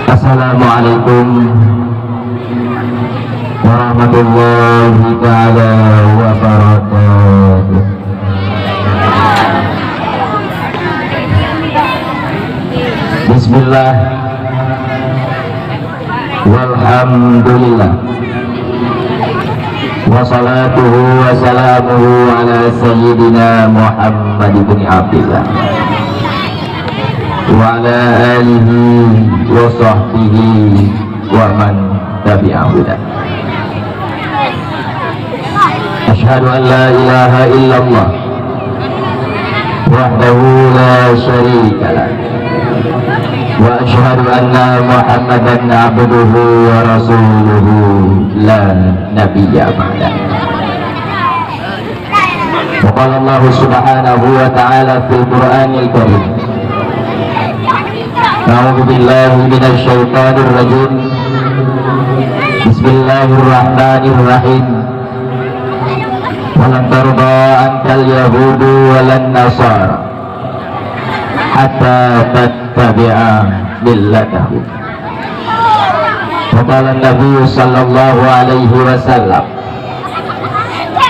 Assalamualaikum warahmatullahi ta'ala wabarakatuh. Bismillah walhamdulillah wassalatuhu wassalamuhu ala sayyidina Muhammad ibn Abdillah wa ala alihi wa sahbihi wa man tabi'ahu. Asyhadu an la ilaha illallah wahdahu la syarika lah wa asyhadu anna Muhammadan abduhu wa rasuluhu la nabiyya ba'dah. Wa qala Allah subhanahu wa ta'ala fil Qur'anil Karim, a'udzu billahi minasy syaithanir rajim. Bismillahirrahmanirrahim. Walan tarda ankal yahudu walan nasara hatta tattabi'a millatahum. Wa qala an-nabiy sallallahu alaihi wasallam,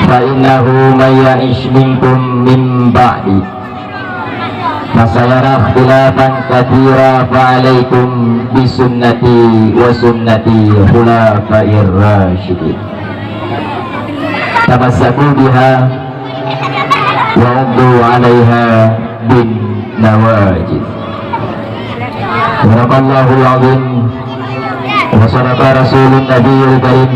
fa innahu may ya'ish minkum min ba'di fasayara ikhtilafan katsira fa alaikum bisunnati wa sunnati khulafa'ir rasyidin tamassaku biha wa 'addu 'alaiha bin nawajid. Subhanallahul azim wa sadaqa rasulun nabiyul karim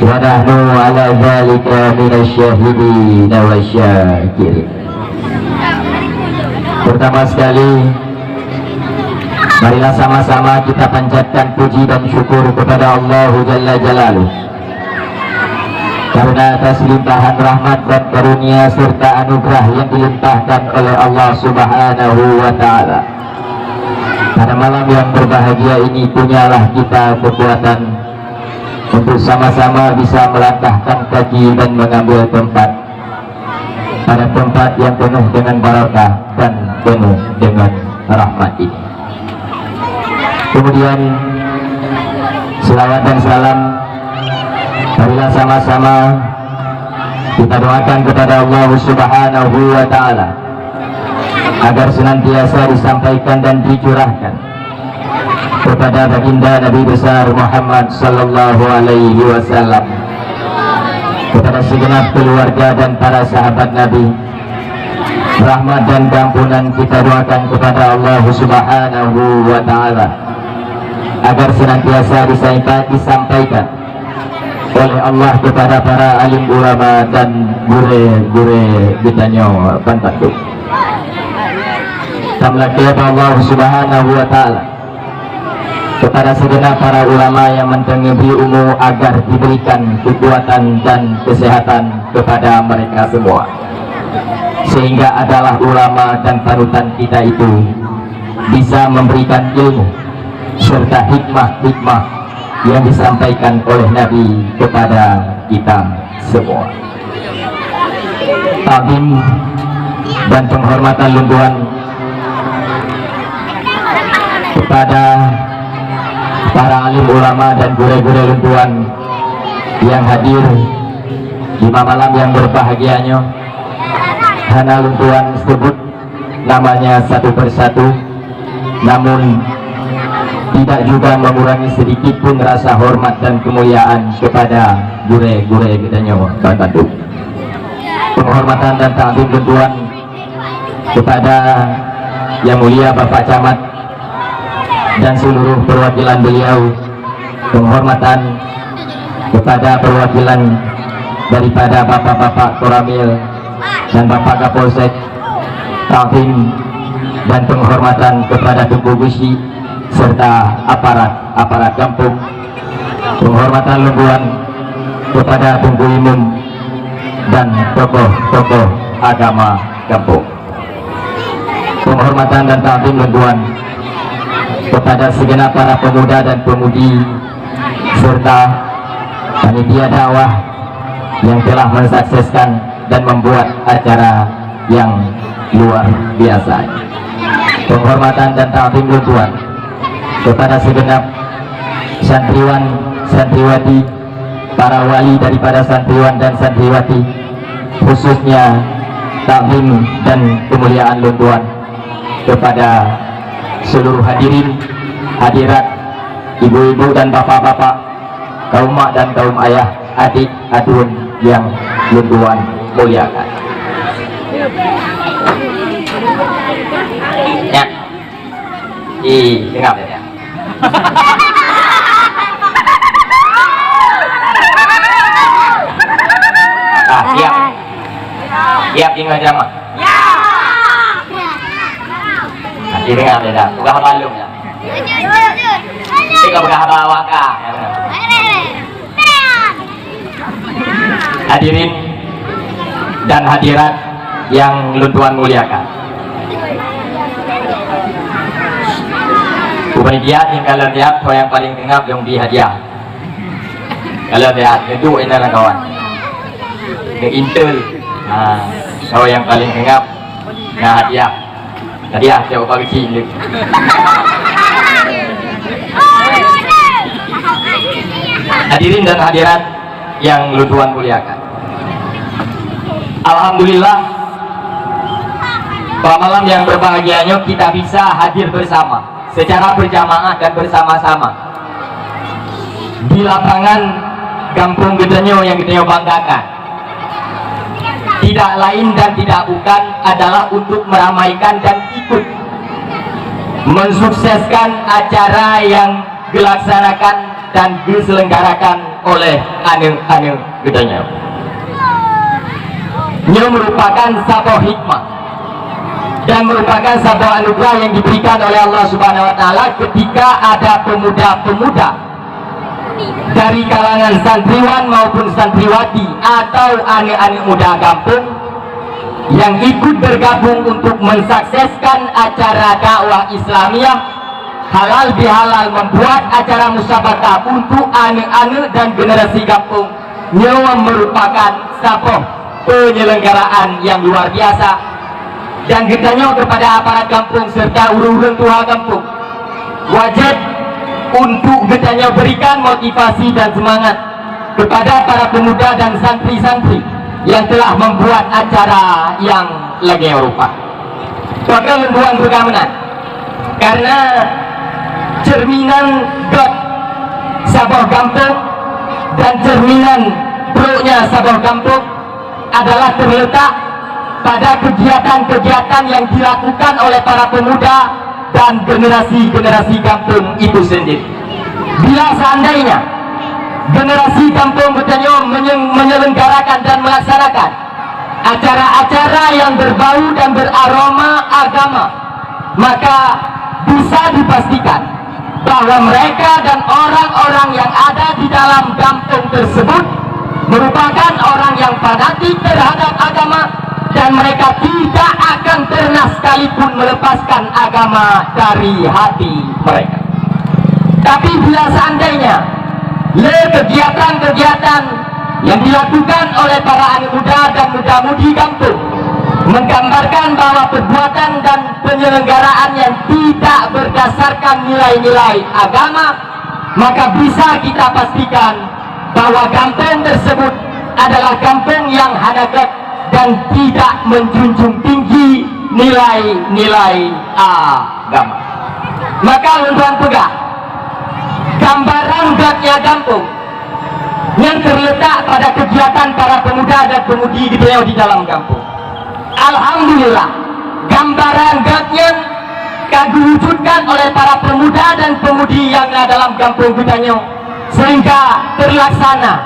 wa nahnu ala dzalika minasy syahidin wasyakirin. Pertama sekali, marilah sama-sama kita panjatkan puji dan syukur kepada Allah Jalla Jalaluh, karena atas limpahan rahmat dan karunia serta anugerah yang dilimpahkan oleh Allah Subhanahu wa Ta'ala. Pada malam yang berbahagia ini punyalah kita kekuatan untuk sama-sama bisa melangkahkan kaki dan mengambil tempat pada tempat yang penuh dengan barakah dan penuh dengan rahmat ini. Kemudian selawat dan salam marilah sama-sama kita doakan kepada Allah Subhanahu wa Ta'ala agar senantiasa disampaikan dan dicurahkan kepada baginda Nabi besar Muhammad sallallahu alaihi wasallam, kepada segenap keluarga dan para sahabat Nabi. Rahmat dan ampunan kita doakan kepada Allah Subhanahu wa Ta'ala agar senantiasa disampaikan oleh Allah kepada para alim ulama dan gure-gure bidanyo pantatuk. Tamlaki Allah Subhanahu wa Ta'ala kepada segenap para ulama yang mendengi umum agar diberikan kekuatan dan kesehatan kepada mereka semua, sehingga adalah ulama dan panutan kita itu bisa memberikan ilmu serta hikmah-hikmah yang disampaikan oleh Nabi kepada kita semua. Ta'zim dan penghormatan lumbuhan kepada para alim ulama dan gure-gure lumpuhan yang hadir di malam yang berbahagianya. Hana lumpuhan sebut namanya satu persatu, namun tidak juga mengurangi sedikit pun rasa hormat dan kemuliaan kepada gure-gure kita nyawa Bandung. Penghormatan dan ta'zim lumpuhan kepada yang mulia Bapak Camat dan seluruh perwakilan beliau, penghormatan kepada perwakilan daripada bapak-bapak Koramil dan Bapak Kapolsek, ta'zim dan penghormatan kepada Tunku Gusti serta aparat kampung, penghormatan lumbuhan kepada Tunku Imum dan tokoh-tokoh agama kampung, penghormatan dan ta'zim lumbuhan kepada segenap para pemuda dan pemudi serta panitia dakwah yang telah mensukseskan dan membuat acara yang luar biasa. Penghormatan dan ta'zim Tuhan kepada segenap santriwan santriwati, para wali daripada santriwan dan santriwati, khususnya taklim dan kemuliaan lunduan, kepada seluruh hadirin hadirat, ibu-ibu dan bapak-bapak, kaum mak dan kaum ayah, adik adun yang lunduan muliakan. Ya, dengar ya. Siap. Siap tinggal jamaah. Ya. Nanti dengar dah. Bukan balung ya. Kita bukan bawa kah. Hadirin dan hadirat yang lunduan muliakan. Kemudian yang kalau lihat yang paling tengah yang di hadiah. Kalau lihat itu ini lah kawan. Yang intel. Nah, yang paling tengah nah hadiah. Hadiah saya bagi cilik. Hadirin dan hadirat yang lunduan muliakan. Alhamdulillah, pada malam yang berbahagianya kita bisa hadir bersama secara berjamaah dan bersama-sama di lapangan Kampung Gedanyo yang kita banggakan. Tidak lain dan tidak bukan adalah untuk meramaikan dan ikut mensukseskan acara yang dilaksanakan dan diselenggarakan oleh anu Gedanyo. Ini merupakan satu hikmah dan merupakan satu anugerah yang diberikan oleh Allah Subhanahu wa Ta'ala ketika ada pemuda-pemuda dari kalangan santriwan maupun santriwati atau anak-anak muda kampung yang ikut bergabung untuk mensukseskan acara dakwah Islamiyah halal bihalal, membuat acara musabaqah untuk anak-anak dan generasi kampung. Nyawa merupakan satu penyelenggaraan yang luar biasa dan kitanya kepada aparat kampung serta urun-urun tua kampung wajib untuk kitanya berikan motivasi dan semangat kepada para pemuda dan santri-santri yang telah membuat acara yang lagi rupa. Maka lembuan bergamenan karena cerminan God Sabah kampung dan cerminan perutnya Sabah kampung adalah terletak pada kegiatan-kegiatan yang dilakukan oleh para pemuda dan generasi-generasi kampung itu sendiri. Bila seandainya generasi kampung Gedanyo menyelenggarakan dan melaksanakan acara-acara yang berbau dan beraroma agama, maka bisa dipastikan bahwa mereka dan orang-orang yang ada di dalam kampung tersebut merupakan orang yang fanatik terhadap agama dan mereka tidak akan pernah sekalipun melepaskan agama dari hati mereka. Tapi bila seandainya kegiatan-kegiatan yang dilakukan oleh para anak muda dan muda-mudi kampung menggambarkan bahwa perbuatan dan penyelenggaraan yang tidak berdasarkan nilai-nilai agama, maka bisa kita pastikan bahwa kampung tersebut adalah kampung yang hanakat dan tidak menjunjung tinggi nilai-nilai agama. Maka lunduan pegah gambaran gatnya kampung yang terletak pada kegiatan para pemuda dan pemudi di dalam kampung. Alhamdulillah, gambaran gatnya diwujudkan oleh para pemuda dan pemudi yang ada dalam kampung Gedanyo sehingga terlaksana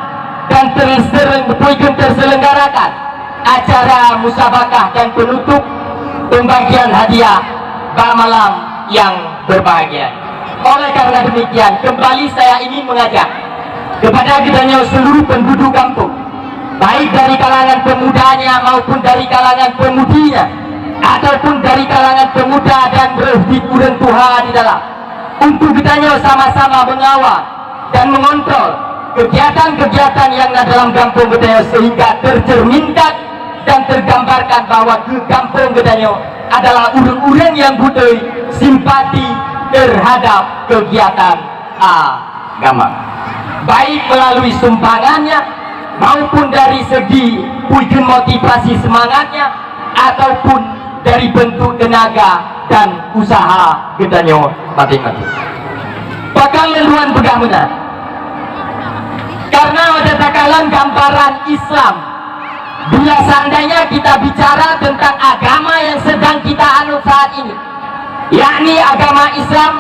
dan terselenggarakan acara musabaqah dan penutup pembagian hadiah pada malam yang berbahagia. Oleh karena demikian, kembali saya ingin mengajak kepada Gedanyo seluruh penduduk kampung, baik dari kalangan pemudanya maupun dari kalangan pemudinya ataupun dari kalangan pemuda dan berhubungan Tuhan di dalam, untuk Gedanyo sama-sama mengawal dan mengontrol kegiatan-kegiatan yang ada dalam kampung Gedanyo sehingga tercerminkan dan tergambarkan bahwa ke kampung Gedanyo adalah urang-urang yang budaya simpati terhadap kegiatan agama, baik melalui sumbangannya maupun dari segi pujian motivasi semangatnya ataupun dari bentuk tenaga dan usaha gedanyo masing-masing. Bakal leluan bagaimana? Karena ada takalan gambaran Islam. Bila seandainya kita bicara tentang agama yang sedang kita anut saat ini, yakni agama Islam,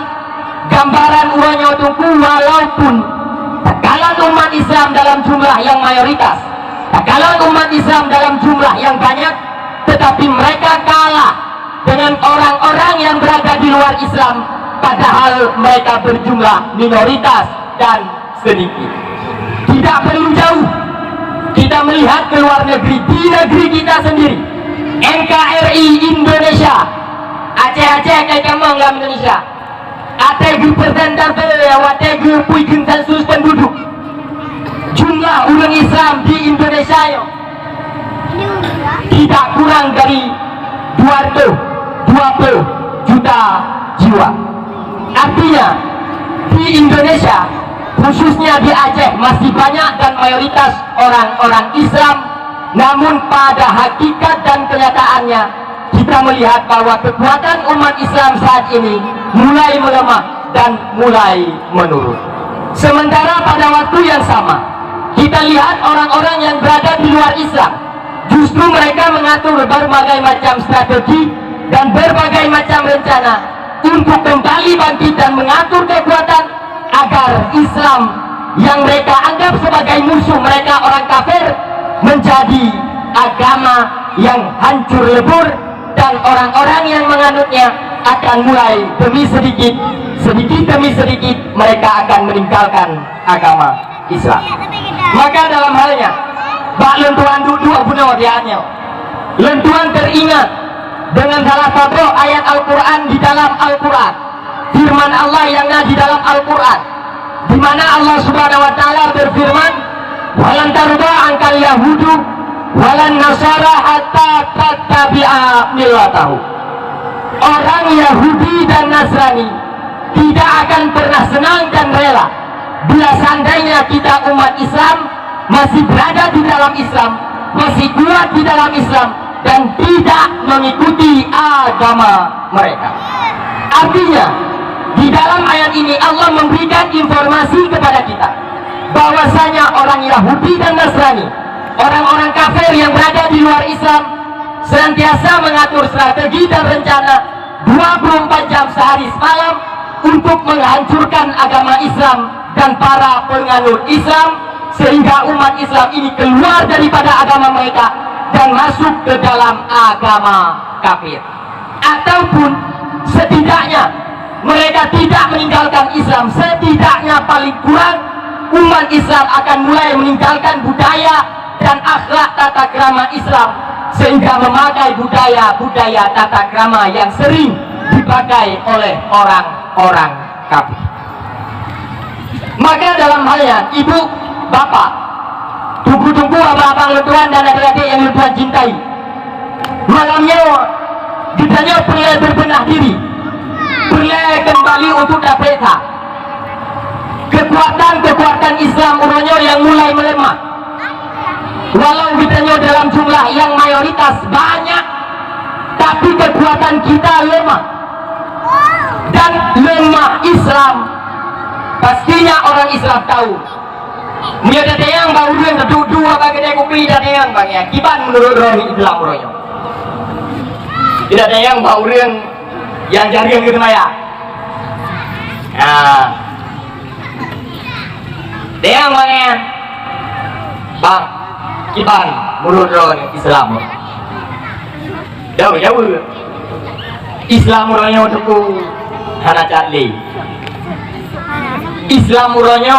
gambaran urangnya tungku walaupun takalan umat Islam dalam jumlah yang mayoritas, takalan umat Islam dalam jumlah yang banyak, tetapi mereka kalah dengan orang-orang yang berada di luar Islam, padahal mereka berjumlah minoritas dan sedikit. Tidak perlu jauh kita melihat ke luar negeri, di negeri kita sendiri, NKRI Indonesia, Aceh kayak kamu nggak Indonesia, ATG persentase ATG puikin sensus penduduk, jumlah orang Islam di Indonesia tidak kurang dari 220 juta jiwa. Artinya di Indonesia, khususnya di Aceh, masih banyak dan mayoritas orang-orang Islam. Namun pada hakikat dan kenyataannya kita melihat bahwa kekuatan umat Islam saat ini mulai melemah dan mulai menurun. Sementara pada waktu yang sama kita lihat orang-orang yang berada di luar Islam, justru mereka mengatur berbagai macam strategi dan berbagai macam rencana untuk kembali bangkit dan mengatur kekuatan agar Islam yang mereka anggap sebagai musuh mereka, orang kafir, menjadi agama yang hancur lebur, dan orang-orang yang menganutnya akan mulai demi sedikit demi sedikit mereka akan meninggalkan agama Islam. Maka dalam halnya bak lentuan duduk punya wadiannya, lentuan teringat dengan salah satu ayat Al-Quran di dalam Al-Quran, firman Allah yang ada di dalam Al-Quran, di mana Allah Subhanahu wa taala berfirman, "Walan tarda angkal yahudu walan nasara hatta tattabi'a millatahu." Orang Yahudi dan Nasrani tidak akan pernah senang dan rela bila seandainya kita umat Islam masih berada di dalam Islam, masih kuat di dalam Islam dan tidak mengikuti agama mereka. Artinya di dalam ayat ini Allah memberikan informasi kepada kita bahwasanya orang Yahudi dan Nasrani, orang-orang kafir yang berada di luar Islam, senantiasa mengatur strategi dan rencana 24 jam sehari semalam untuk menghancurkan agama Islam dan para penganut Islam, sehingga umat Islam ini keluar daripada agama mereka dan masuk ke dalam agama kafir. Ataupun setidaknya mereka tidak meninggalkan Islam, setidaknya paling kurang umat Islam akan mulai meninggalkan budaya dan akhlak tata krama Islam, sehingga memakai budaya tata krama yang sering dipakai oleh orang-orang kafir. Maka dalam halnya ibu, bapak, tunggu-tunggu abang-abang letuan dan adik-adik yang letuan cintai, malamnya kitanya perlu berbenah diri, perlu kembali untuk dapat kekuatan Islam uranyo yang mulai melemah. Walau kitanya dalam jumlah yang mayoritas banyak, tapi kekuatan kita lemah. Dan lemah Islam, pastinya orang Islam tahu. Dia ada yang baru yang duduk apa kedai kopi, ada yang bang kiban menurut rohi Islam uranyo. Tidak ada yang baru yang jaring gitu maya. Nah, dia yang bang kiban menurut rohi Islam. Jauh Islam uranyo tuku hana cali. Islam uranyo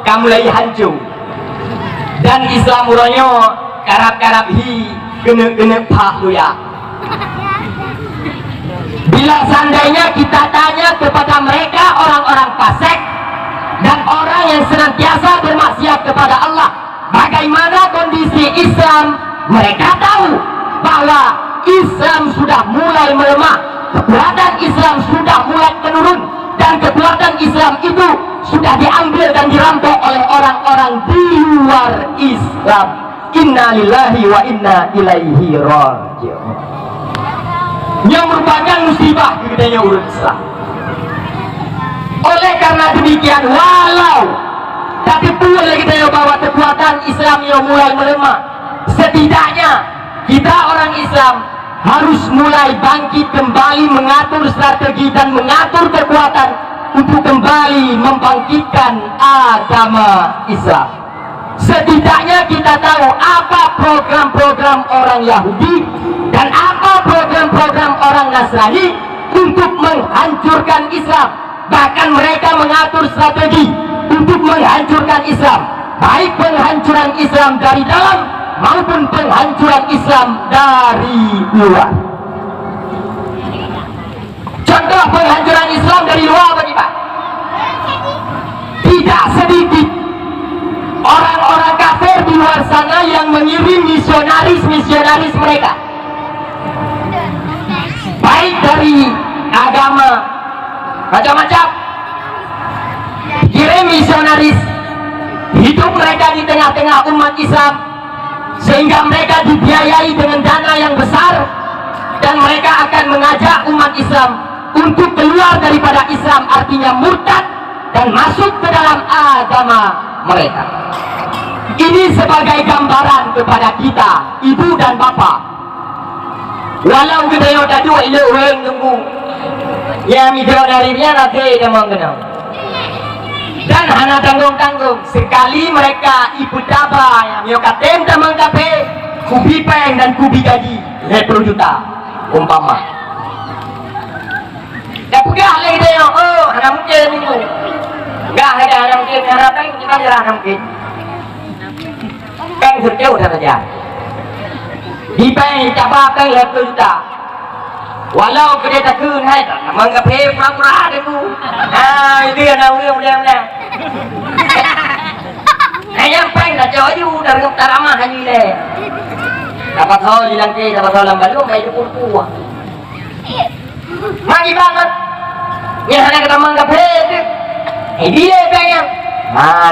kamu lagi hancur, dan Islam uranyo karap-karap hi kena pak lu ya. Bila seandainya kita tanya kepada mereka, orang-orang fasik dan orang yang senantiasa bermaksiat kepada Allah, bagaimana kondisi Islam, mereka tahu bahwa Islam sudah mulai melemah, kekuatan Islam sudah mulai menurun, luar Islam. Inna lillahi wa inna ilaihi raji'un. Yang merupakan musibah kepadanya umat Islam. Oleh karena demikian, walau tapi boleh kita bahwa kekuatan Islam yang mulai melemah, setidaknya kita orang Islam harus mulai bangkit kembali, mengatur strategi dan mengatur kekuatan untuk kembali membangkitkan agama Islam. Setidaknya kita tahu apa program-program orang Yahudi dan apa program-program orang Nasrani untuk menghancurkan Islam. Bahkan mereka mengatur strategi untuk menghancurkan Islam, baik penghancuran Islam dari dalam maupun penghancuran Islam dari luar. Contoh penghancuran Islam dari luar bagi Pak, tidak sedikit orang-orang kafir di luar sana yang mengirim misionaris mereka, baik dari agama macam-macam, kirim misionaris, hidup mereka di tengah-tengah umat Islam, sehingga mereka dibiayai dengan dana yang besar, dan mereka akan mengajak umat Islam untuk keluar daripada Islam, artinya murtad, dan masuk ke dalam agama mereka. Ini sebagai gambaran kepada kita, ibu dan bapa. Walau kita yang dah dua ilmu orang tunggu, ya video dari dia nanti dia mengenal. Dan hana tanggung-tanggung sekali mereka ikut daba yang miokatem tamang kape, kubi peng dan kubi gaji 10 juta umpama. Dah pegah lagi dia, oh hana mungkin minggu. Enggak ada hana mungkin, hana peng kita jalan hana mungkin. Peng sejauh dah saja. Di peng daba peng 10 juta. Walau kita takun hai tak menganggap pura-pura dulu. Itu yang รื่องนะyang peng dah jauh dari ramah haji le. Dapat tahu di langkai, dapat tahu lambat lu mai purpu. Magi banget. Yang hanya kita menganggap itu. Dia peng yang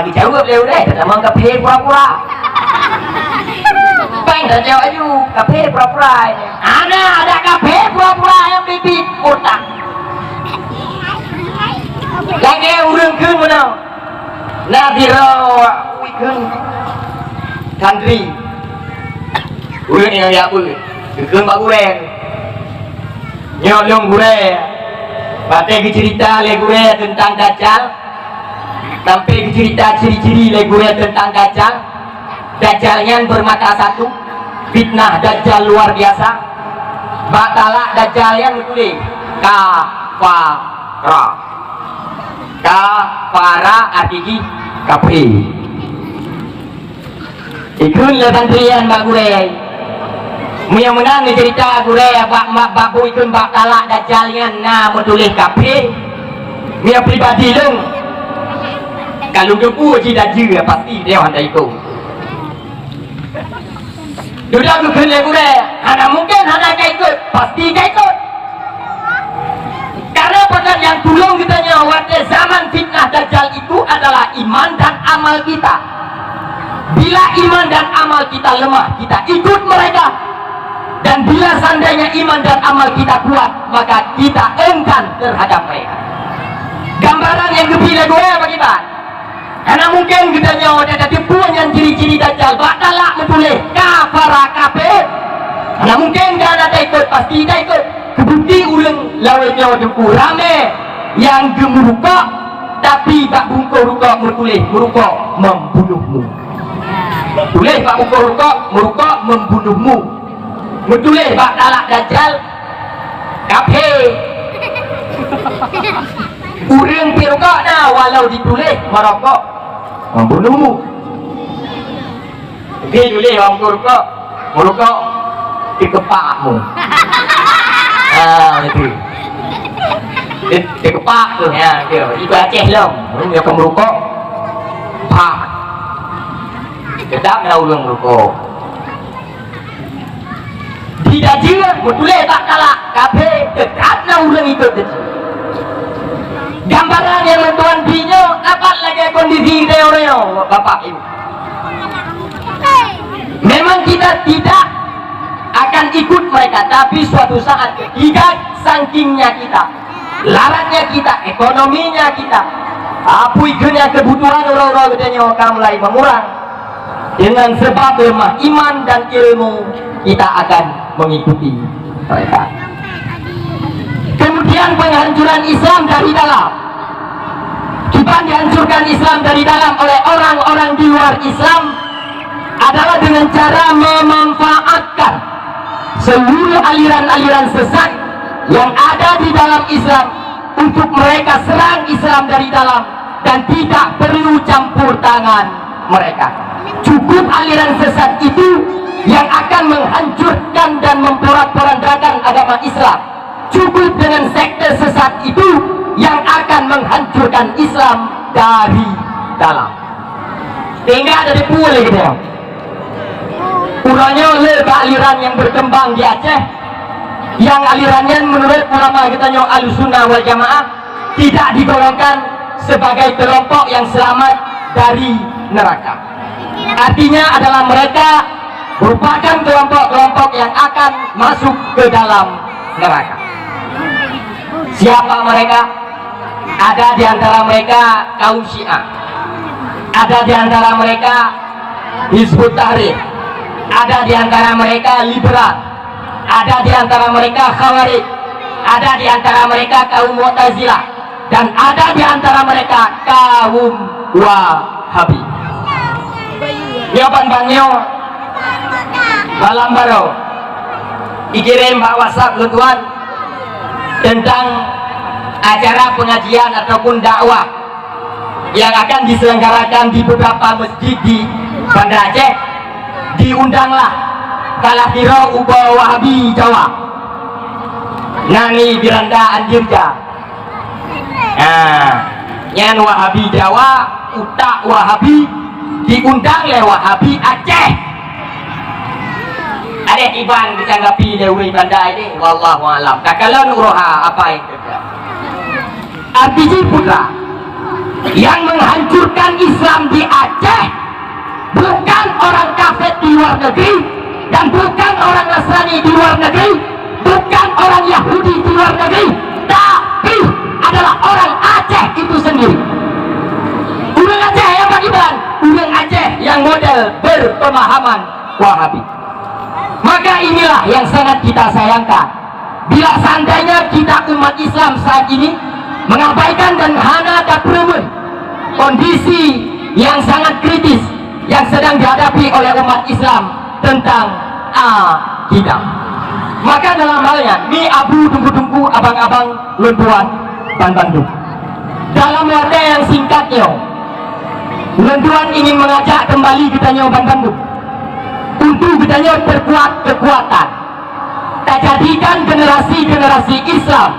dijawab leu deh, kita menganggap pura-pura. Peng dah jauh kafe pura-pura ini. Ada kafe pura-pura yang bibit otak. Lagi urang keun mana? Nabi raw keun country. Urang yang ya pun. Keun bak goreng. Nyolong goreng. Batai cerita le goreng tentang Dajjal. Sampai cerita ciri-ciri le goreng tentang Dajjal. Dajjalnya bermata satu. Fitnah Dajjal luar biasa. Batala Dajjal yang betul kafara. Kafara artinya kafir. Ikun le bantrian bak gurei. Muya menang ni cerita gurei bak babu ikun batala Dajjalnya na menulis kafir. Muya pribadi leng. Kalau debu ji dajir pasti dia hendak ikut. Sudah tu kena gurei, hana mungkin hana ikut, pasti ikut. Karena pekan yang tolong kita pada zaman fitnah Dajjal itu adalah iman dan amal kita. Bila iman dan amal kita lemah, kita ikut mereka. Dan bila seandainya iman dan amal kita kuat, maka kita enggan terhadap mereka. Gambaran yang gembira gue bagi Pak. Karena mungkin kita nyawa ada tipuan yang ciri-ciri Dajjal batalak menulis kafara kafir. Karena mungkin kan ada ikut, pasti dah ikut. Kebukti ulang lawan nyawa deku rame yang gemurukak, tapi bak bungkuk rukak menulis merukak membunuhmu. Tulis bak bungkuk rukak merukak membunuhmu. Menulis bak talak Dajjal kafir. Urang pirukak na walau ditulis merokok membunuhmu. Dia tulis orang merokok merokok di kepakmu. Itu di kepak tu ya, itu Aceh long. Orang yang merokok pak tetap dah urang merokok. Tidak jika betulis tak kalah kafe tetap dah urang itu. Gambaran yang mentuan binyo dapat lagi kondisi dia orang bapak ibu. kita tidak akan ikut mereka, tapi suatu saat ketika sankingnya kita, laratnya kita, ekonominya kita, apuikannya kebutuhan orang-orang gedenya akan mulai mengurang. Dengan sebab lemah iman dan ilmu, kita akan mengikuti mereka. Kemudian penghancuran Islam dari dalam. Kita dihancurkan Islam dari dalam oleh orang-orang di luar Islam adalah dengan cara memanfaatkan seluruh aliran-aliran sesat yang ada di dalam Islam untuk mereka serang Islam dari dalam, dan tidak perlu campur tangan mereka. Cukup aliran sesat itu yang akan menghancurkan dan memporak-porandakan agama Islam. Cukup dengan sekte sesat itu yang akan menghancurkan Islam dari dalam. Tinggal ada pulih gitu. Urangnya oleh aliran yang berkembang di Aceh, yang alirannya menurut ulama kita Ahlussunnah wal Jamaah tidak digolongkan sebagai kelompok yang selamat dari neraka. Artinya adalah mereka merupakan kelompok-kelompok yang akan masuk ke dalam neraka. Siapa mereka? Ada di antara mereka kaum Syiah, ada di antara mereka Hizbut Tahrir, ada di antara mereka liberal, ada di antara mereka Khawarij, ada di antara mereka kaum Mu'tazilah, dan ada di antara mereka kaum Wahabi. Nyoban bangyo malam baru dikirim Pak WhatsApp tuan tentang acara pengajian ataupun dakwah yang akan diselenggarakan di beberapa masjid di Banda Aceh. Diundanglah kalah tiro uba Wahabi Jawa nani Biranda Andirja. Nah, nyan Wahabi Jawa utak Wahabi diundang oleh Wahabi Aceh. Ada iban ditanggapi Dewi Banda ini, wallahu alam. Kakalan uroha apa yang terjadi? Artinya putra, yang menghancurkan Islam di Aceh bukan orang kafir di luar negeri, dan bukan orang Nasrani di luar negeri, bukan orang Yahudi di luar negeri, tapi adalah orang Aceh itu sendiri. Orang Aceh yang bagaimana? Orang Aceh yang model berpemahaman Wahabi. Maka inilah yang sangat kita sayangkan. Bila seandainya kita umat Islam saat ini mengabaikan dan hana dapremen kondisi yang sangat kritis yang sedang dihadapi oleh umat Islam tentang akidah, maka dalam halnya ni abu tunggu-tunggu abang-abang Luntuan dan Bandung, dalam warna yang singkatnya Luntuan ingin mengajak kembali kita nyoban Bandung untuk kita berkuat kekuatan, tak jadikan generasi-generasi Islam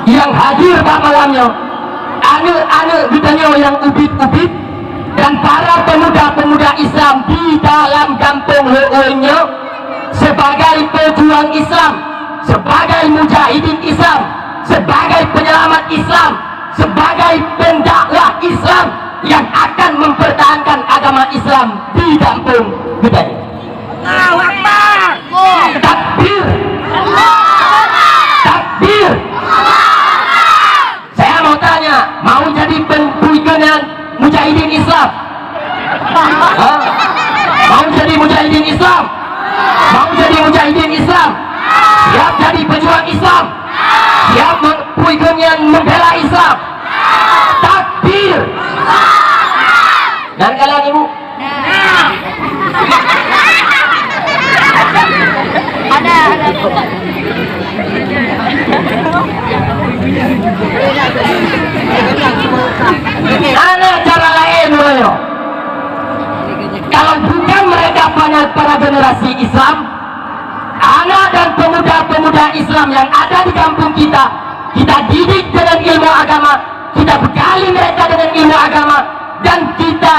yang hadir pada malamnya, anak-anak kita yang ubit-ubit, dan para pemuda-pemuda Islam di dalam kampung Leulnya sebagai pejuang Islam, sebagai mujahidin Islam, sebagai penyelamat Islam, sebagai pendakwah Islam yang akan mempertahankan agama Islam di kampung kita. Allahu Akbar. Takbir. Takbir. Saya mau tanya, mau jadi pembuikan mujahidin Islam? Mau jadi mujahidin Islam? Mau jadi mujahidin Islam? Siap jadi pejuang Islam? Siap membuikan yang membela Islam? Takbir. Dan kalian ibu? Ada. Ada cara lain loh. Kalau bukan mereka para generasi Islam, anak dan pemuda-pemuda Islam yang ada di kampung kita didik dengan ilmu agama, kita bekali mereka dengan ilmu agama, dan kita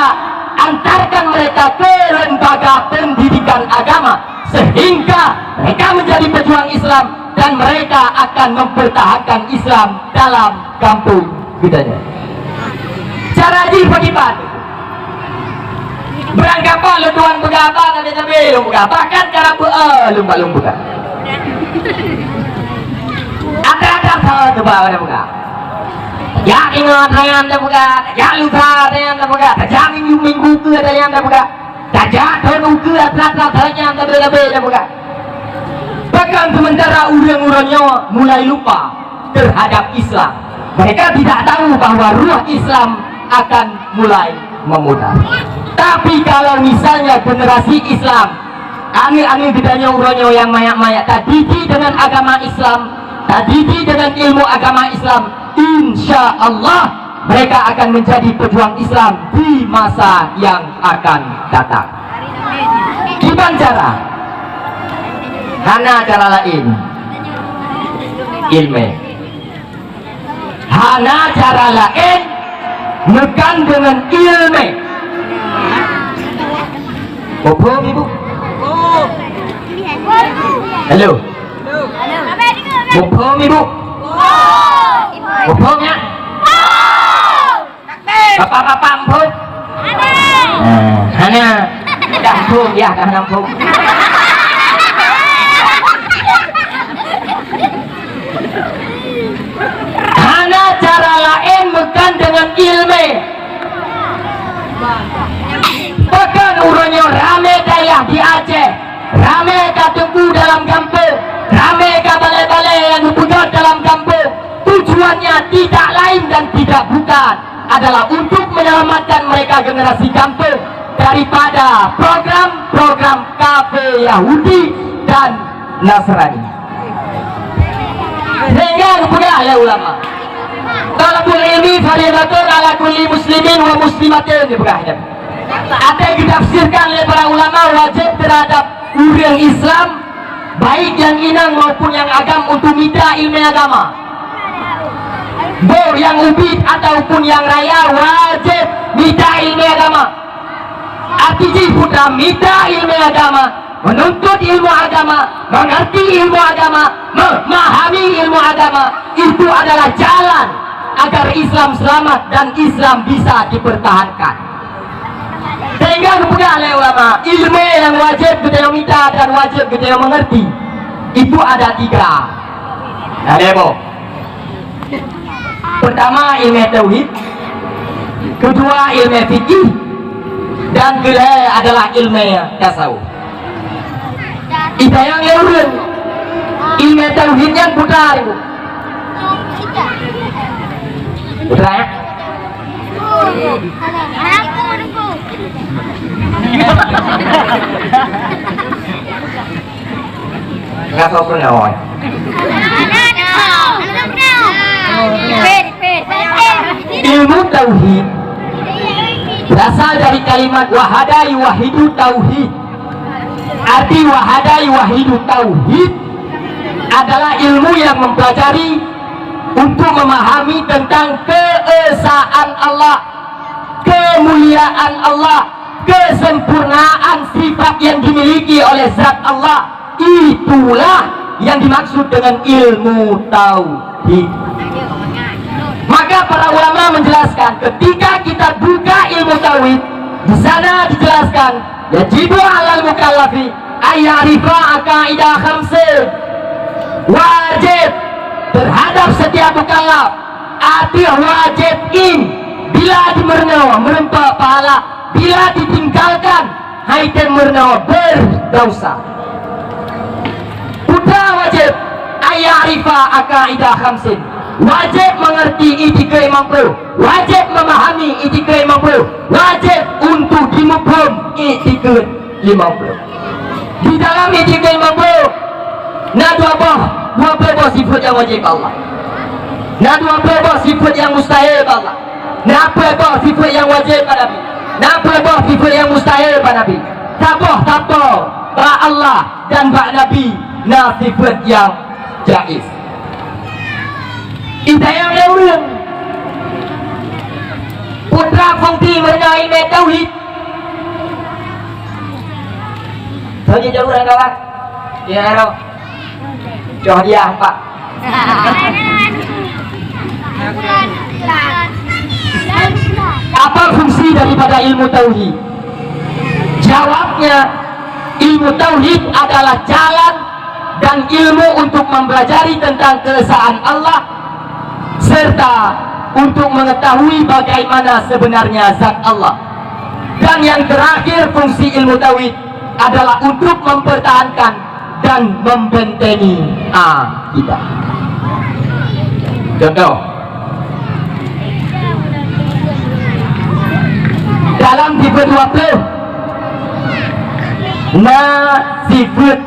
antarkan mereka ke lembaga pendidikan agama sehingga mereka menjadi pejuang Islam dan mereka akan mempertahankan Islam dalam kampung kita. Cara bagaimana? Berangkapa lu tuan begapa tapi lu begapa kan cara lumba buka. Ada tu bawa dia buka. Ya ingat yang dia buka, ya lupa yang dia buka, tak minggu ke ada yang dia buka, tak jatuh ke atlat yang dia buka. Bahkan sementara orang-orangnya mulai lupa terhadap Islam. Mereka tidak tahu bahwa ruh Islam akan mulai memudar. Tapi kalau misalnya generasi Islam, angin gedanya orangnya yang mayak-mayak tadi dengan agama Islam, tadi dengan ilmu agama Islam, insya Allah mereka akan menjadi pejuang Islam di masa yang akan datang. Gimana cara? Hana cara lain ilmu. Hana cara lain mekan dengan ilmu. Bohong ibu. Halo. Bohong ibu. Bohong ya. Bapak-bapak empuk. Hana. Dah empuk ya, dah empuk. Hana cara lain bukan dengan ilmu. Bahkan urangnya rame daya di Aceh, rame katunggu dalam kampung, rame ke balai-balai yang dipugar dalam kampung. Tujuannya tidak lain dan tidak bukan adalah untuk menyelamatkan mereka generasi kampung daripada program-program kafe Yahudi dan Nasrani. Sehingga kepada oleh ulama, talabul ilmi fardhatun ala kulli muslimin wa muslimatin diberahkan. Ada yang ditafsirkan oleh para ulama wajib terhadap orang Islam baik yang inang maupun yang agam untuk minta ilmu agama. Bor yang ubid ataupun yang raya wajib minta ilmu agama. Artinya putra minta ilmu agama, menuntut ilmu agama, mengerti ilmu agama, memahami ilmu agama, itu adalah jalan agar Islam selamat dan Islam bisa dipertahankan. Sehingga kepada oleh ulama, ilmu yang wajib kita yang minta dan wajib kita yang mengerti itu ada 3. Ada apa? Pertama ilmu tauhid, kedua ilmu fikih, dan ketiga adalah ilmu tasawuf. Itu yang lain. Ilmu tauhidnya putar ibu. Putar ya? Nggak tahu pernah. Ilmu tauhid berasal dari kalimat wahada yuwahidu tauhid. Arti wahada yuwahidu tauhid adalah ilmu yang mempelajari untuk memahami tentang keesaan Allah, kemuliaan Allah, kesempurnaan sifat yang dimiliki oleh zat Allah. Itulah yang dimaksud dengan ilmu tauhid. Maka para ulama menjelaskan ketika kita buka ilmu tauhid, di sana dijelaskan yajibu 'alal mukallafi ayyarifa aqaidah khamsin. Wajib terhadap setiap mukallaf arti wajib bila dimernawa merempak pahala, bila ditinggalkan haitan mernawa berdosa. Putra wajib ayyarifa aqaidah khamsin, wajib mengerti etika 50, wajib memahami etika 50, wajib untuk dimufham etika 50. Di dalam etika 50 nah dua sifat yang wajib Allah, nah dua sifat yang mustahil Allah, nah dua sifat yang wajib pada Nabi, nah dua sifat yang mustahil pada Nabi. Tabah ba Allah dan ba Nabi, nah sifat yang jaiz. Itu yang lain. Putra fungsi mengenai tauhid. Tadi jauh dah kawan. Ya ero. Coba dia Pak. Apa fungsi daripada ilmu tauhid? Jawabnya, ilmu tauhid adalah jalan dan ilmu untuk mempelajari tentang keesaan Allah serta untuk mengetahui bagaimana sebenarnya zat Allah. Dan yang terakhir, fungsi ilmu tauhid adalah untuk mempertahankan dan membentengi kita. Contoh, dalam tipe 20 sifat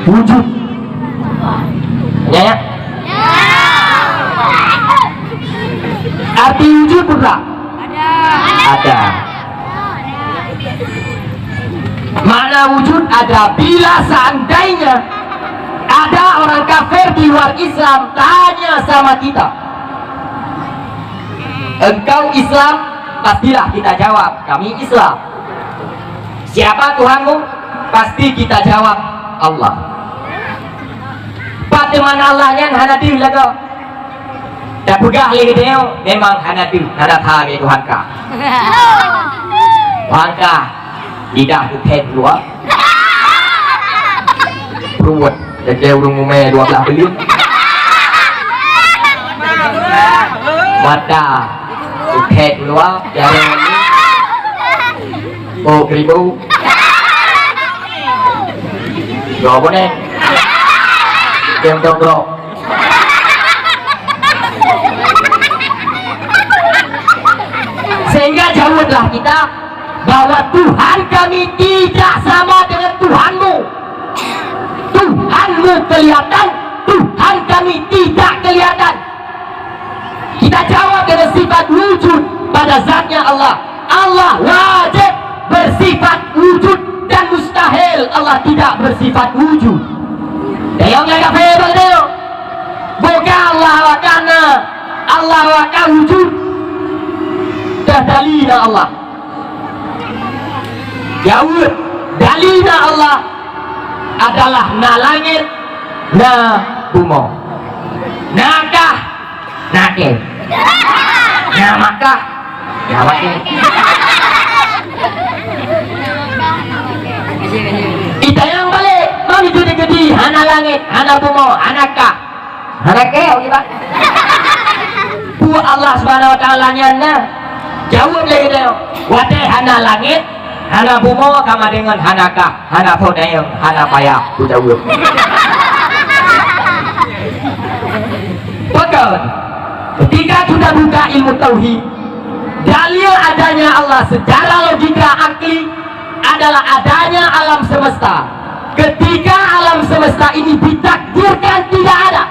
wujud ya. Arti wujud pula ada. Mana wujud ada. Bila seandainya ada orang kafir di luar Islam tanya sama kita, engkau Islam? Pastilah kita jawab, kami Islam. Siapa Tuhanmu? Pasti kita jawab, Allah. Pateman Allahnya hanadir lagu. Dan bugah lagi dia memang hanadir, hanatha ke Tuhan ka. Tuhan ka, lidah bukan keluar. Ruwet, jadi urung ume 12 belit. Mata bukan keluar, jadi oh keribu. Gak boleh game dongkrok. Sehingga jawablah kita bahwa Tuhan kami tidak sama dengan Tuhanmu. Tuhanmu kelihatan, Tuhan kami tidak kelihatan. Kita jawab dengan sifat wujud pada zatnya Allah. Allah wajib bersifat wujud dan mustahil Allah tidak bersifat wujud. Yang mereka faham dia, bukan Allah wakana, Allah wakana wujud. Dah dalilna Allah. Jawab dalilna Allah adalah na langit, na bumi, nakah, nake, na makah, na wake. Kita yang balik mau gede-gede, hana langit, hana bumi, hana kah, hana keo kita. Buat Allah Subhanahu Wa Taala nya jawab lagi dia. Wate hana langit, hana bumi, kama dengan hana kah, hana podayang, hana payah. Tu jawab. Pokok ketika sudah buka ilmu tauhid, dalil adanya Allah secara logika akli adalah adanya alam semesta. Ketika alam semesta ini ditakdirkan tidak ada,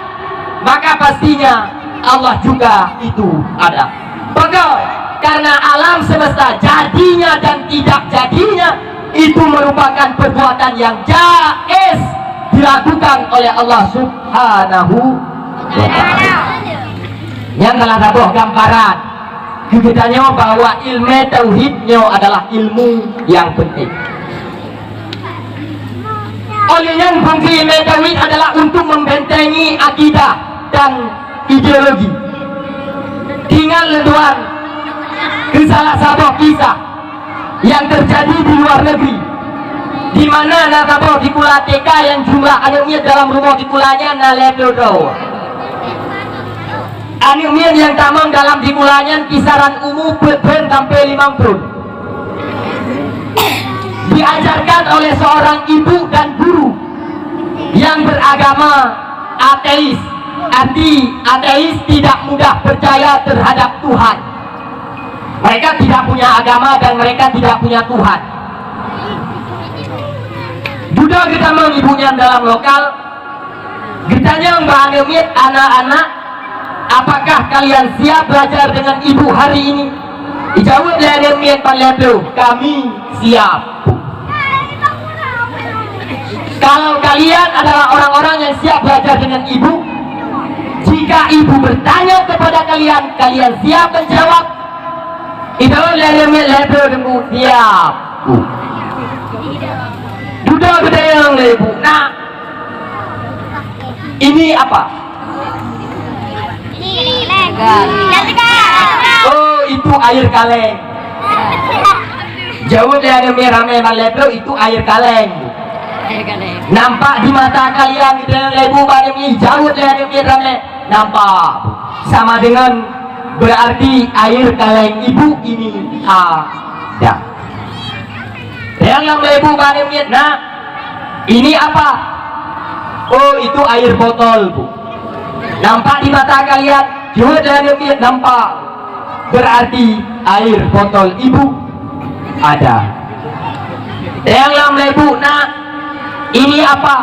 maka pastinya Allah juga itu ada. Pokok karena alam semesta jadinya dan tidak jadinya itu merupakan perbuatan yang jaiz dilakukan oleh Allah Subhanahu wa Ta'ala. Yang telah dapat gambaran kegiatannya bahwa ilmu tauhidnya adalah ilmu yang penting. Oleh yang fungsi ilmu tauhid adalah untuk membentengi akidah dan ideologi. Tinggal leduan ke salah satu kisah yang terjadi di luar negeri, di mana nasabah di kula TK yang jumlah anaknya dalam rumah di kulanya naledodo. Anaknya yang tamang dalam di kulanya kisaran umur beben sampai 50. Diajarkan oleh seorang ibu dan guru yang beragama ateis. Arti ateis tidak mudah percaya terhadap Tuhan. Mereka tidak punya agama dan mereka tidak punya Tuhan. Duda kita ibunya dalam lokal, ditanya Mbak Anemit, anak-anak, apakah kalian siap belajar dengan ibu hari ini? Dijawab oleh Anemit Panleto, kami siap. Kalau kalian adalah orang-orang yang siap belajar dengan ibu, jika ibu bertanya kepada kalian, kalian siap menjawab? Itu Anemit Panleto siap. Duda gede yang ibu. Nah, ini apa? Oh, itu air kaleng. Jauh dari ramai maleplo itu air kaleng. Nampak di mata kalian gitu yang lebu pada ini jauh dari ramai nampak sama dengan berarti air kaleng ibu ini ada. Yang lebu pada ini nah ini apa? Oh itu air botol bu. Nampak di mata kalian jauh dari nampak berarti air botol ibu ada. Yang lebu nah ini apa?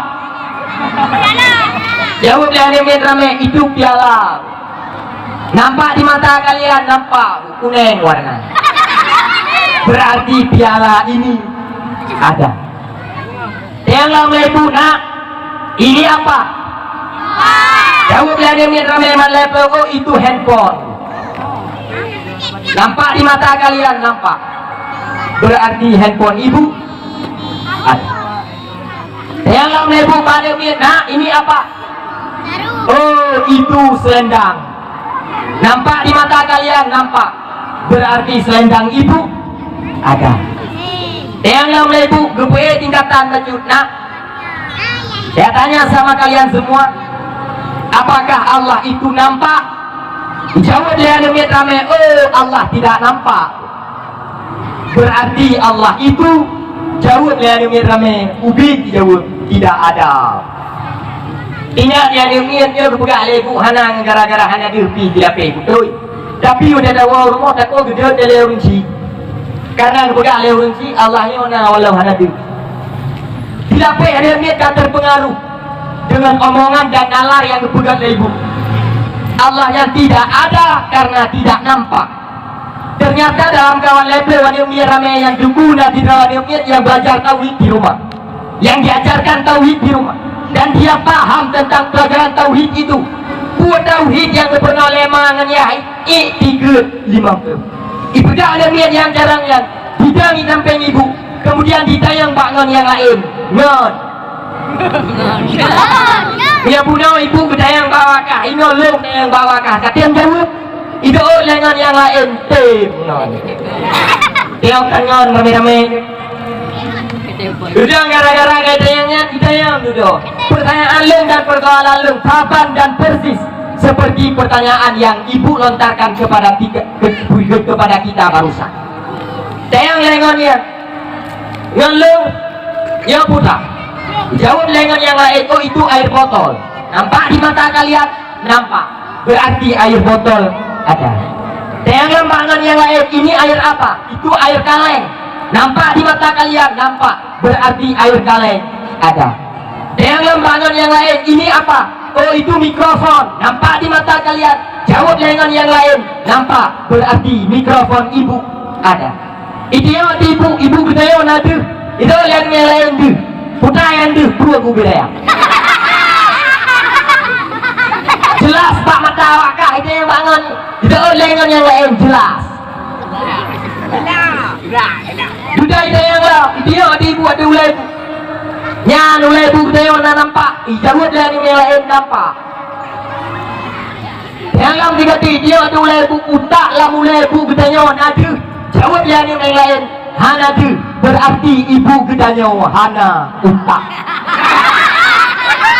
Jauh dari ramai itu piala. Nampak di mata kalian nampak kuning warna. Berarti piala ini ada. Yang lebu nah ini apa? Jauh dari ramai maleplo oh itu handphone. Nampak di mata kalian nampak. Berarti handphone ibu ada. Yang lebu pada nah ini apa? Oh itu selendang. Nampak di mata kalian nampak. Berarti selendang ibu ada. Yang lebu gepe tingkatan baju nah. Saya tanya sama kalian semua, apakah Allah itu nampak? Jawab dari ramai oh Allah tidak nampak. Berarti Allah itu jauh dari ramai ubi jauh tidak ada. Ingat dia dia berbuka lebu hanang gara-gara hanya dirpi tidak pe betul. Tapi udah ada rumah tak kau gede dari runci. Karena berbuka lebu runci Allah ni ona walau hana dirpi. Tidak pe ada dia terpengaruh dengan omongan dan nalar yang berbuka lebu. Allah yang tidak ada karena tidak nampak. Ternyata dalam kawan lebu wanita ramai yang duguna di dalam yang belajar tauhid di rumah, yang diajarkan tauhid di rumah, dan dia paham tentang pelajaran tauhid itu. Buat tauhid yang pernah lemangan ya, tiga lima. Ibu dah ada niat yang jarang yang didangi sampai ibu, kemudian ditayang bangun yang lain, ngon. Ya punya ibu bedayang bawakah, ini long yang bawakah, katian jawab. Itu lengan yang lain tim non. Tiap kangen rame-rame. Udah gara-gara gayanya kita yang duduk. Pertanyaan leng dan persoalan leng sabar dan persis seperti pertanyaan yang ibu lontarkan kepada kita barusan. Tayang lengannya ngeleng ya putar. Jawab lengan yang lain oh itu air botol. Nampak di mata kalian? Nampak. Berarti air botol ada. Yang lembangan yang lain ini air apa? Itu air kaleng. Nampak di mata kalian? Nampak. Berarti air kaleng ada. Yang lembangan yang lain ini apa? Oh itu mikrofon. Nampak di mata kalian? Jawab dengan yang lain. Nampak. Berarti mikrofon ibu ada. Itu yang ibu gede yang ada. Itu yang lain tu. Putar yang tu. Dua gubernur. Jelas pak mata awakah itu yang bangun. Itu lengan yang lain jelas. Sudah itu yang lah. Itu yang ibu ada ulebu. Nyan ulebu kita yang nampak. Jauh dari yang lain nampak. Yang lam dikati dia ada ulebu. Utak lam ulebu kita yang ada. Jauh dari yang lain hana ada. Berarti ibu kita yang hana utak.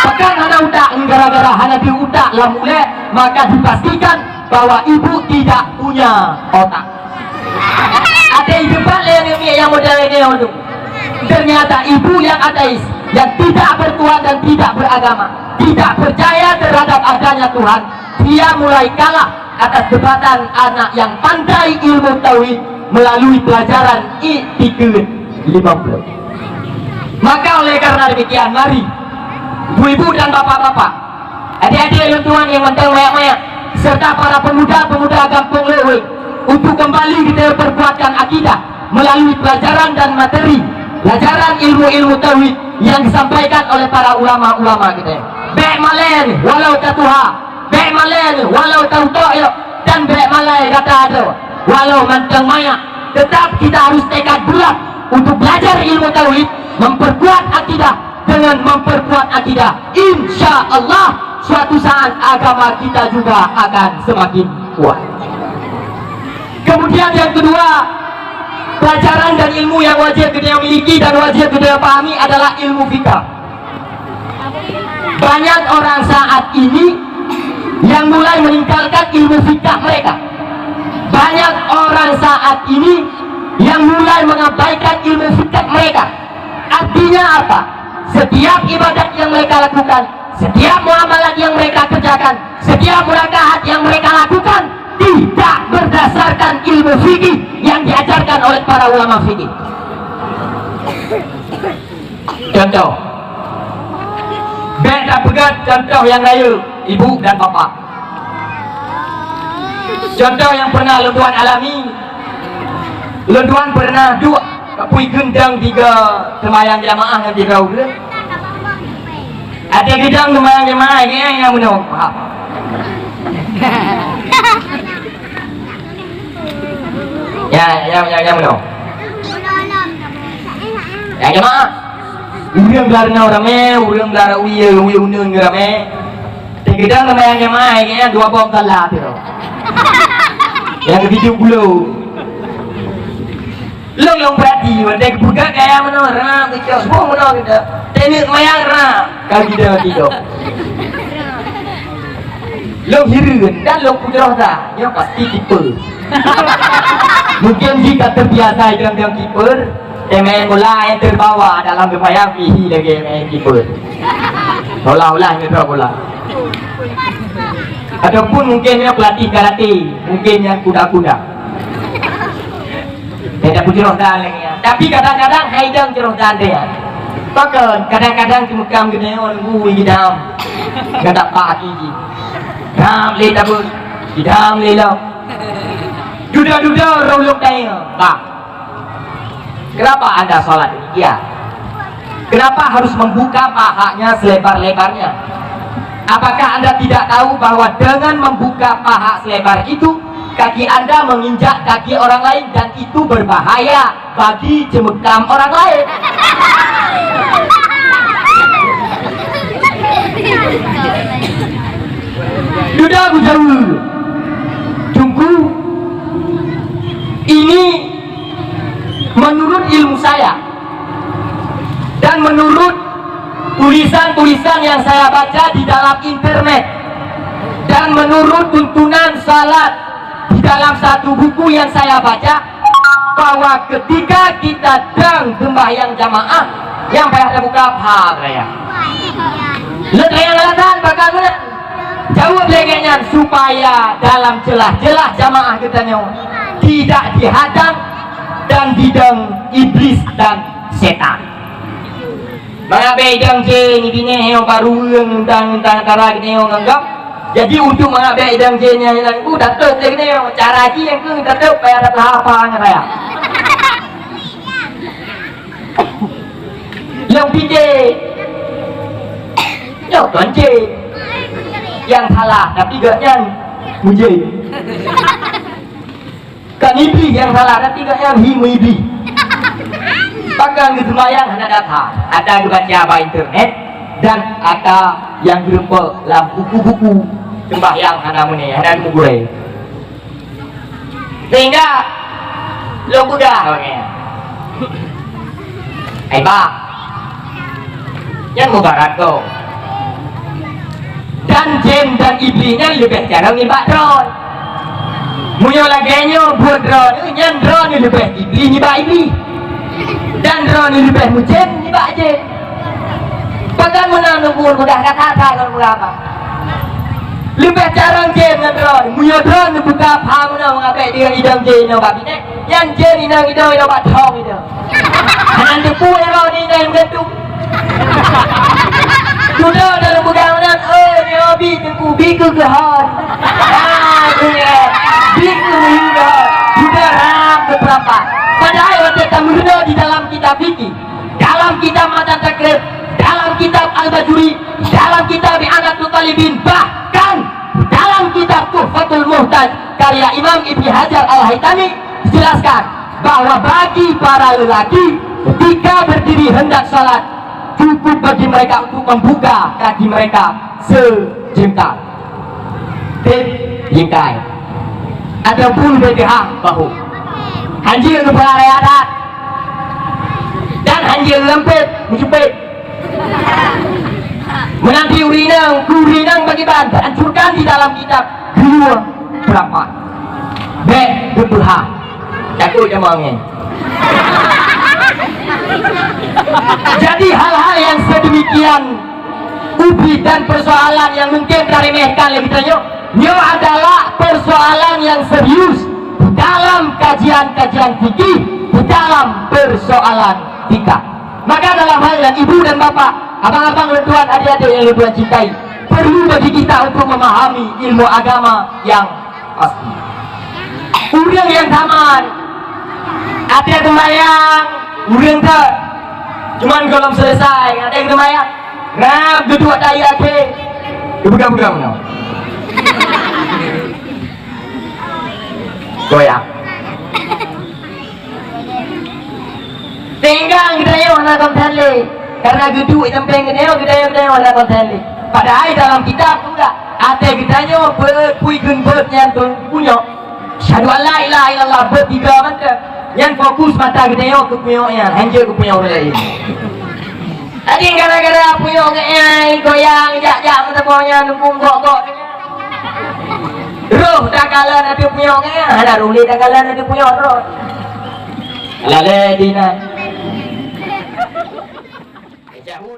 Bahkan hana utak gara-gara hana di utak lah mulai maka dipastikan bahwa ibu tidak punya otak. Ada ibu balik yang model ini itu. Ternyata ibu yang ateis, yang tidak bertuhan dan tidak beragama, tidak percaya terhadap adanya Tuhan, dia mulai kalah atas debatan anak yang pandai ilmu tauhid melalui pelajaran I350. Maka oleh karena demikian mari ibu-ibu dan bapak-bapak, adik-adik Tuhan yang mentang mayak-mayak, serta para pemuda-pemuda kampung Lewe untuk kembali kita perkuatkan akidah melalui pelajaran dan materi, pelajaran ilmu-ilmu tauhid yang disampaikan oleh para ulama-ulama kita. Baik malen walau tatuha, baik malen walau tautoyo, dan baik malai kata ada walau mentang mayak, tetap kita harus tekad bulat untuk belajar ilmu tauhid, memperkuat akidah. Dengan memperkuat akidah, insya Allah suatu saat agama kita juga akan semakin kuat. Kemudian yang kedua, pelajaran dan ilmu yang wajib kita miliki dan wajib kita pahami adalah ilmu fikih. Banyak orang saat ini yang mulai meninggalkan ilmu fikih mereka. Banyak orang saat ini yang mulai mengabaikan ilmu fikih mereka. Artinya apa? Setiap ibadat yang mereka lakukan, setiap muamalah yang mereka kerjakan, setiap murakaat yang mereka lakukan tidak berdasarkan ilmu fikih yang diajarkan oleh para ulama fikih. Contoh, beda pegat contoh yang raya ibu dan bapa. Contoh yang pernah Lunduan alami, Lunduan pernah dua kapui gendang 3 semayang jamaah yang 3 udah. Ada gendang semayang jamaah yang menung. Yang menung. Ya jamaah. Urang belarna rame, urang belara uye unun rame. Gendang semayang jamaah yang 2 bom salah tu. Yang video bulu. Long berarti mandek buka kayak mana ram kecil semua mana kita teknik mayang ram kalau kita tidur long hirun dan long kudrah dah yang pasti kiper mungkin jika terbiasa dengan kiper main bola yang terbawa dalam bermayang pihi lagi main kiper olah-olah yang bola ataupun mungkin yang pelatih karate mungkin yang kuda-kuda. Tidak punya roh lagi ya. Tapi kadang-kadang haidang jeroh dan dia. Bahkan kadang-kadang cemekam gede orang gue gidam. Gak dapat lagi. Dam le tabut. Gidam le lo. Duda-duda rolok dia. Bah. Kenapa Anda sholat ini? Ya. Kenapa harus membuka pahanya selebar-lebarnya? Apakah Anda tidak tahu bahwa dengan membuka paha selebar itu kaki Anda menginjak kaki orang lain dan itu berbahaya bagi cemekam orang lain. Sudah jauh. Tunggu. Ini menurut ilmu saya dan menurut tulisan-tulisan yang saya baca di dalam internet dan menurut tuntunan salat dalam satu buku yang saya baca bahwa ketika kita sedang sembahyang jamaah yang payah buka apa ya letrayang latan bagaimana jawab legenya supaya dalam celah-celah jamaah kita tidak dihadang dan didang iblis dan setan. Mga bedang ni bini baru yang tentang cara kita nganggap. Jadi untuk mengambil idang jenya yang itu datuk lagi ni cara lagi yang tu datuk payah dapat apa saya. Yang pije, yang tuanje, yang salah tapi gaknya muje. Kan iblis yang salah tapi gaknya iblis. Bahkan di sembahyang ada dibaca apa internet dan ada yang berupa dalam buku-buku sembahyang anak muni anak mugure sehingga lo mudah orangnya Pak yang mubarak tu dan jin dan iblisnya lebih jarang ni Pak Dron munyo laganya buat Dron yang Dron ni lebih iblis ni Pak iblis dan Dron ni lebih mujen ni Pak jin bahkan menang nubur mudah kata-kata kalau berapa lebih jarang jen dengan Dron munya Dron buka paham nak mengapai dia idam jen nak babi ni yang jen ni nak idam idam batong itu nanti pun Dron ni nak mengetuk sudah dalam buka mana ni hobi tengku biku kehan dunia biku juga sudah ram beberapa padahal waktu kamu sudah di dalam kitab fikih dalam kitab matan takrib dalam kitab Al-Bajuri dalam kitab I'anatul Talibin bahkan dalam kitab Tuhfatul Muhtaj karya Imam Ibnu Hajar Al-Haytami dijelaskan bahwa bagi para lelaki ketika berdiri hendak salat cukup bagi mereka untuk membuka kaki mereka sejengkal jengkai adapun BPH bahu Hanjir ke pelari adat dan hanjir lempit menjepit menanti urinang bagi bahan hancurkan di dalam kitab kedua berapa berperha takut dia mangin. Jadi hal-hal yang sedemikian ubi dan persoalan yang mungkin diremehkan lebih banyak, ini adalah persoalan yang serius dalam kajian-kajian fikih, di dalam persoalan fikih. Maka dalam hal yang ibu dan bapak, abang-abang, tuan, adik-adik yang tuan cintai, perlu bagi kita untuk memahami ilmu agama yang pasti. Urang yang taman, ada yang sembahyang, urang tak, cuman belum selesai, ada yang sembahyang, nah, kedua daya ke, dipegang-pegang no. Goyang. Tenggang kita warna kontele, karena gedung tempeng kita warna kontele. Padahal dalam kitab tu tak ada kitanya berpui gunbert yang punya. Syahadu alla ilaha illallah bertiga mata. Yang fokus mata kita ke punya yang hanya ke punya orang lain. Tadi gara-gara punya goyang jak-jak mata punya nunggu gok-gok. Roh tak kalah nanti punya orang ada ruli tak kalah nanti punya roh. Lale dinan. Jauh